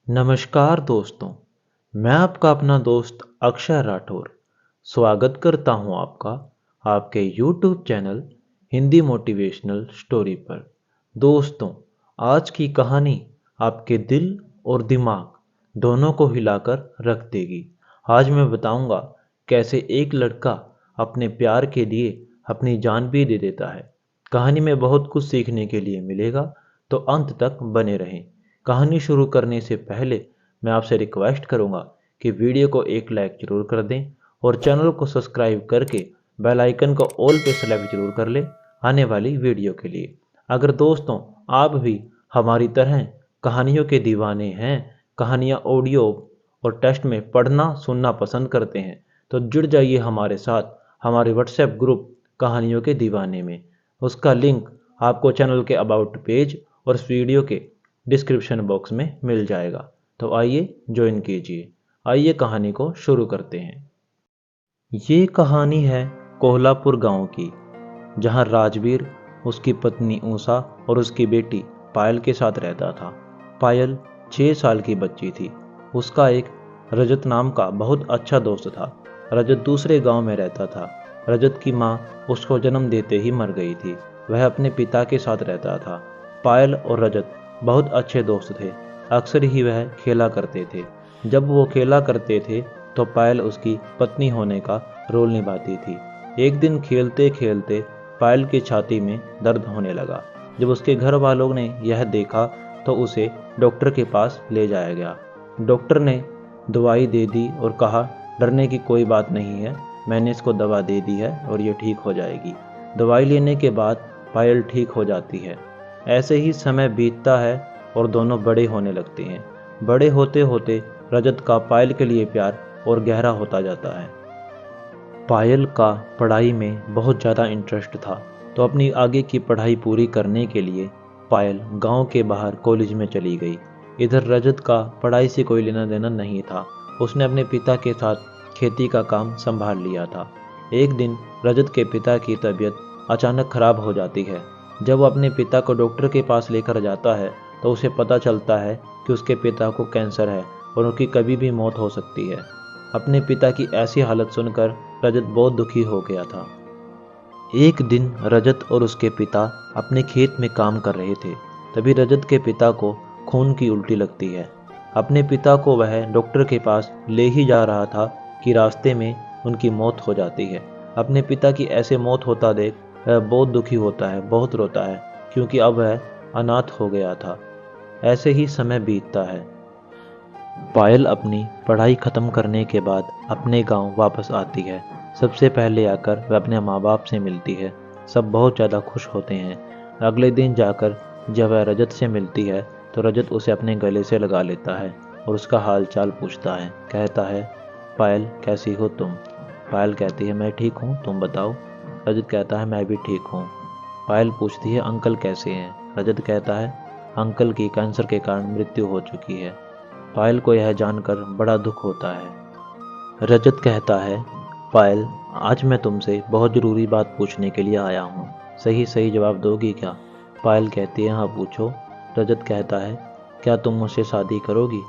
नमस्कार दोस्तों, मैं आपका अपना दोस्त अक्षय राठौर स्वागत करता हूं आपका आपके YouTube channel Hindi motivational story पर। दोस्तों, आज की कहानी आपके दिल और दिमाग दोनों को हिलाकर रख देगी। आज मैं बताऊंगा कैसे एक लड़का अपने प्यार के लिए अपनी जान भी दे देता है। कहानी में बहुत कुछ सीखने के लिए मिलेगा, तो अंत तक बने रहें। कहानी शुरू करने से पहले मैं आपसे रिक्वेस्ट करूंगा कि वीडियो को एक लाइक जरूर कर दें और चैनल को सब्सक्राइब करके बेल आइकन को ऑल पे सेलेक्ट जरूर कर लें आने वाली वीडियो के लिए। अगर दोस्तों आप भी हमारी तरह कहानियों के दीवाने हैं, कहानियाँ ऑडियो और टेक्स्ट में पढ़ना सुनना पसंद करते हैं, तो जुड़ जाइए हमारे साथ हमारे व्हाट्सएप ग्रुप कहानियों के दीवाने में। उसका लिंक आपको चैनल के अबाउट पेज और इस वीडियो के डिस्क्रिप्शन बॉक्स में मिल जाएगा। तो आइए ज्वाइन कीजिए। आइए कहानी को शुरू करते हैं। ये कहानी है कोल्हापुर गांव की, जहां राजवीर उसकी पत्नी ऊषा और उसकी बेटी पायल के साथ रहता था। पायल 6 साल की बच्ची थी। उसका एक रजत नाम का बहुत अच्छा दोस्त था। रजत दूसरे गांव में रहता था। रजत की माँ उसको जन्म देते ही मर गई थी। वह अपने पिता के साथ रहता था। पायल और रजत बहुत अच्छे दोस्त थे। अक्सर ही वह खेला करते थे। जब वो खेला करते थे तो पायल उसकी पत्नी होने का रोल निभाती थी। एक दिन खेलते खेलते पायल की छाती में दर्द होने लगा। जब उसके घर वालों ने यह देखा तो उसे डॉक्टर के पास ले जाया गया। डॉक्टर ने दवाई दे दी और कहा, डरने की कोई बात नहीं है, मैंने इसको दवा दे दी है और ये ठीक हो जाएगी। दवाई लेने के बाद पायल ठीक हो जाती है। ऐसे ही समय बीतता है और दोनों बड़े होने लगते हैं। बड़े होते होते रजत का पायल के लिए प्यार और गहरा होता जाता है। पायल का पढ़ाई में बहुत ज़्यादा इंटरेस्ट था, तो अपनी आगे की पढ़ाई पूरी करने के लिए पायल गांव के बाहर कॉलेज में चली गई। इधर रजत का पढ़ाई से कोई लेना देना नहीं था। उसने अपने पिता के साथ खेती का काम संभाल लिया था। एक दिन रजत के पिता की तबीयत अचानक खराब हो जाती है। जब वो अपने पिता को डॉक्टर के पास लेकर जाता है तो उसे पता चलता है कि उसके पिता को कैंसर है और उनकी कभी भी मौत हो सकती है। अपने पिता की ऐसी हालत सुनकर रजत बहुत दुखी हो गया था। एक दिन रजत और उसके पिता अपने खेत में काम कर रहे थे। तभी रजत के पिता को खून की उल्टी लगती है। अपने पिता को वह डॉक्टर के पास ले ही जा रहा था कि रास्ते में उनकी मौत हो जाती है। अपने पिता की ऐसे मौत होता देख वह बहुत दुखी होता है, बहुत रोता है, क्योंकि अब वह अनाथ हो गया था। ऐसे ही समय बीतता है। पायल अपनी पढ़ाई खत्म करने के बाद अपने गांव वापस आती है। सबसे पहले आकर वह अपने माँ बाप से मिलती है। सब बहुत ज़्यादा खुश होते हैं। अगले दिन जाकर जब वह रजत से मिलती है तो रजत उसे अपने गले से लगा लेता है और उसका हाल चाल पूछता है। कहता है, पायल कैसी हो तुम? पायल कहती है, मैं ठीक हूँ, तुम बताओ। रजत कहता है, मैं भी ठीक हूँ। पायल पूछती है, अंकल कैसे हैं? रजत कहता है, अंकल की कैंसर के कारण मृत्यु हो चुकी है। पायल को यह जानकर बड़ा दुख होता है। रजत कहता है, पायल आज मैं तुमसे बहुत ज़रूरी बात पूछने के लिए आया हूँ, सही सही जवाब दोगी क्या? पायल कहती है, हाँ पूछो। रजत कहता है, क्या तुम मुझसे शादी करोगी?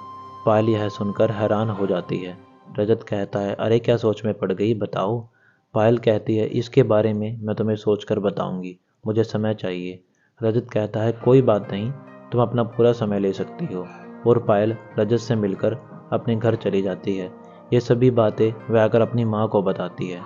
पायल यह सुनकर हैरान हो जाती है। रजत कहता है, अरे क्या सोच में पड़ गई, बताओ। पायल कहती है, इसके बारे में मैं तुम्हें सोचकर बताऊंगी, मुझे समय चाहिए। रजत कहता है, कोई बात नहीं, तुम अपना पूरा समय ले सकती हो। और पायल रजत से मिलकर अपने घर चली जाती है। ये सभी बातें वह आकर अपनी माँ को बताती है।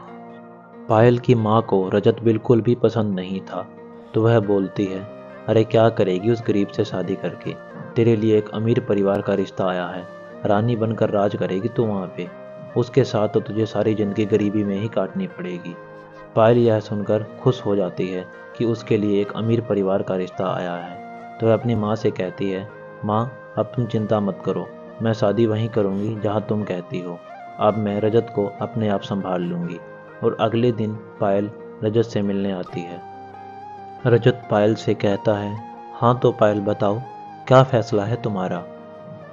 पायल की माँ को रजत बिल्कुल भी पसंद नहीं था, तो वह बोलती है, अरे क्या करेगी उस गरीब से शादी करके? तेरे लिए एक अमीर परिवार का रिश्ता आया है, रानी बनकर राज करेगी तू वहाँ पे। उसके साथ तो तुझे सारी जिंदगी गरीबी में ही काटनी पड़ेगी। पायल यह सुनकर खुश हो जाती है कि उसके लिए एक अमीर परिवार का रिश्ता आया है। तो वह अपनी माँ से कहती है, माँ अब तुम चिंता मत करो, मैं शादी वहीं करूँगी जहाँ तुम कहती हो। अब मैं रजत को अपने आप संभाल लूँगी। और अगले दिन पायल रजत से मिलने आती है। रजत पायल से कहता है, हाँ तो पायल बताओ, क्या फैसला है तुम्हारा?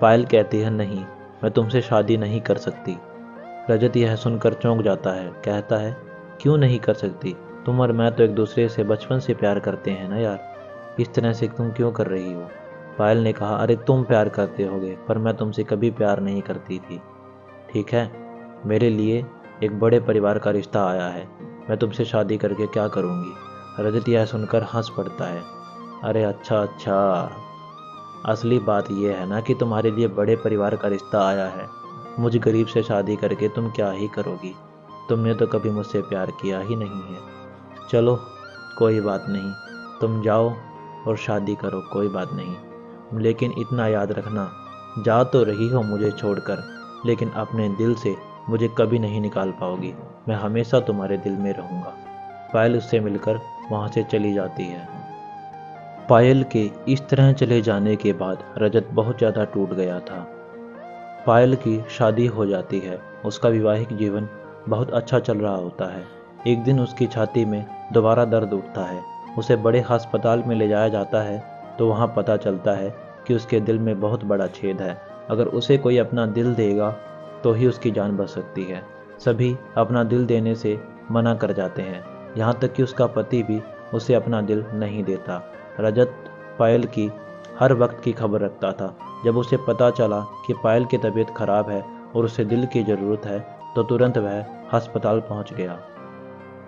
पायल कहती है, नहीं, मैं तुमसे शादी नहीं कर सकती। रजत यह सुनकर चौंक जाता है। कहता है, क्यों नहीं कर सकती? तुम और मैं तो एक दूसरे से बचपन से प्यार करते हैं ना यार, इस तरह से तुम क्यों कर रही हो? पायल ने कहा, अरे तुम प्यार करते होगे पर मैं तुमसे कभी प्यार नहीं करती थी। ठीक है, मेरे लिए एक बड़े परिवार का रिश्ता आया है, मैं तुमसे शादी करके क्या करूँगी। रजत यह सुनकर हंस पड़ता है। अरे अच्छा अच्छा, असली बात यह है ना कि तुम्हारे लिए बड़े परिवार का रिश्ता आया है। मुझ गरीब से शादी करके तुम क्या ही करोगी, तुमने तो कभी मुझसे प्यार किया ही नहीं है। चलो कोई बात नहीं, तुम जाओ और शादी करो, कोई बात नहीं। लेकिन इतना याद रखना, जा तो रही हो मुझे छोड़कर, लेकिन अपने दिल से मुझे कभी नहीं निकाल पाओगी। मैं हमेशा तुम्हारे दिल में रहूँगा। पायल उससे मिलकर वहाँ से चली जाती है। पायल के इस तरह चले जाने के बाद रजत बहुत ज़्यादा टूट गया था। पायल की शादी हो जाती है, उसका वैवाहिक जीवन बहुत अच्छा चल रहा होता है। एक दिन उसकी छाती में दोबारा दर्द उठता है। उसे बड़े अस्पताल में ले जाया जाता है तो वहाँ पता चलता है कि उसके दिल में बहुत बड़ा छेद है। अगर उसे कोई अपना दिल देगा तो ही उसकी जान बच सकती है। सभी अपना दिल देने से मना कर जाते हैं, यहाँ तक कि उसका पति भी उसे अपना दिल नहीं देता। रजत पायल की हर वक्त की खबर रखता था। जब उसे पता चला कि पायल की तबीयत खराब है और उसे दिल की ज़रूरत है तो तुरंत वह अस्पताल पहुंच गया।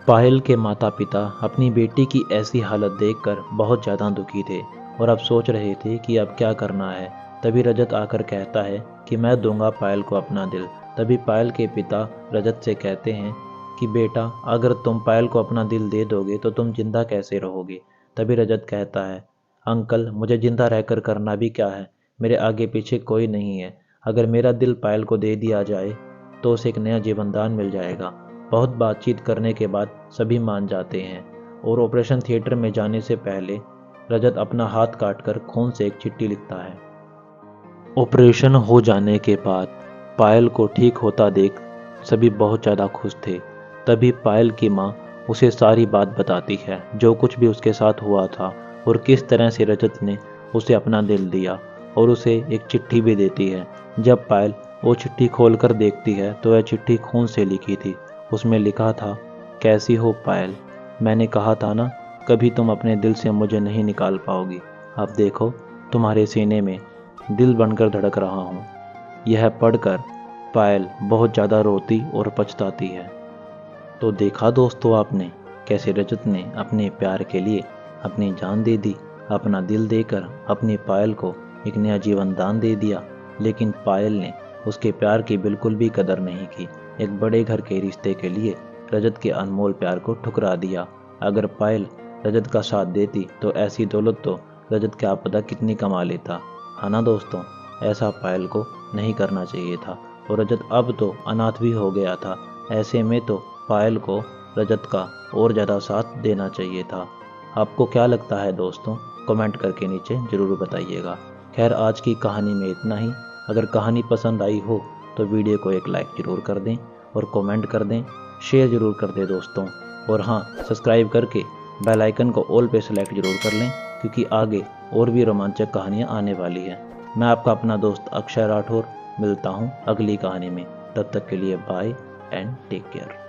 पायल के माता पिता अपनी बेटी की ऐसी हालत देखकर बहुत ज़्यादा दुखी थे और अब सोच रहे थे कि अब क्या करना है। तभी रजत आकर कहता है कि मैं दूंगा पायल को अपना दिल। तभी पायल के पिता रजत से कहते हैं कि बेटा, अगर तुम पायल को अपना दिल दे दोगे तो तुम जिंदा कैसे रहोगे। तभी रजत कहता है, अंकल मुझे जिंदा रहकर करना भी क्या है, मेरे आगे पीछे कोई नहीं है। अगर मेरा दिल पायल को दे दिया जाए तो उसे एक नया जीवनदान मिल जाएगा। बहुत बातचीत करने के बाद सभी मान जाते हैं और ऑपरेशन थिएटर में जाने से पहले रजत अपना हाथ काटकर खून से एक चिट्ठी लिखता है। ऑपरेशन हो जाने के बाद पायल को ठीक होता देख सभी बहुत ज़्यादा खुश थे। तभी पायल की माँ उसे सारी बात बताती है, जो कुछ भी उसके साथ हुआ था और किस तरह से रजत ने उसे अपना दिल दिया, और उसे एक चिट्ठी भी देती है। जब पायल वो चिट्ठी खोलकर देखती है तो वह चिट्ठी खून से लिखी थी। उसमें लिखा था, कैसी हो पायल, मैंने कहा था ना, कभी तुम अपने दिल से मुझे नहीं निकाल पाओगी। अब देखो तुम्हारे सीने में दिल बनकर धड़क रहा हूँ। यह पढ़कर पायल बहुत ज़्यादा रोती और पछताती है। तो देखा दोस्तों आपने कैसे रजत ने अपने प्यार के लिए अपनी जान दे दी, अपना दिल देकर अपनी पायल को एक नया जीवन दान दे दिया। लेकिन पायल ने उसके प्यार की बिल्कुल भी कदर नहीं की। एक बड़े घर के रिश्ते के लिए रजत के अनमोल प्यार को ठुकरा दिया। अगर पायल रजत का साथ देती तो ऐसी दौलत तो रजत क्या पता कितनी कमा लेता, है ना दोस्तों। ऐसा पायल को नहीं करना चाहिए था और रजत अब तो अनाथ भी हो गया था। ऐसे में तो पायल को रजत का और ज़्यादा साथ देना चाहिए था। आपको क्या लगता है दोस्तों, कमेंट करके नीचे ज़रूर बताइएगा। खैर आज की कहानी में इतना ही। अगर कहानी पसंद आई हो तो वीडियो को एक लाइक ज़रूर कर दें और कमेंट कर दें, शेयर ज़रूर कर दें दोस्तों। और हाँ, सब्सक्राइब करके बेल आइकन को ऑल पे सेलेक्ट ज़रूर कर लें, क्योंकि आगे और भी रोमांचक कहानियाँ आने वाली हैं। मैं आपका अपना दोस्त अक्षय राठौर मिलता हूँ अगली कहानी में। तब तक के लिए बाय एंड टेक केयर।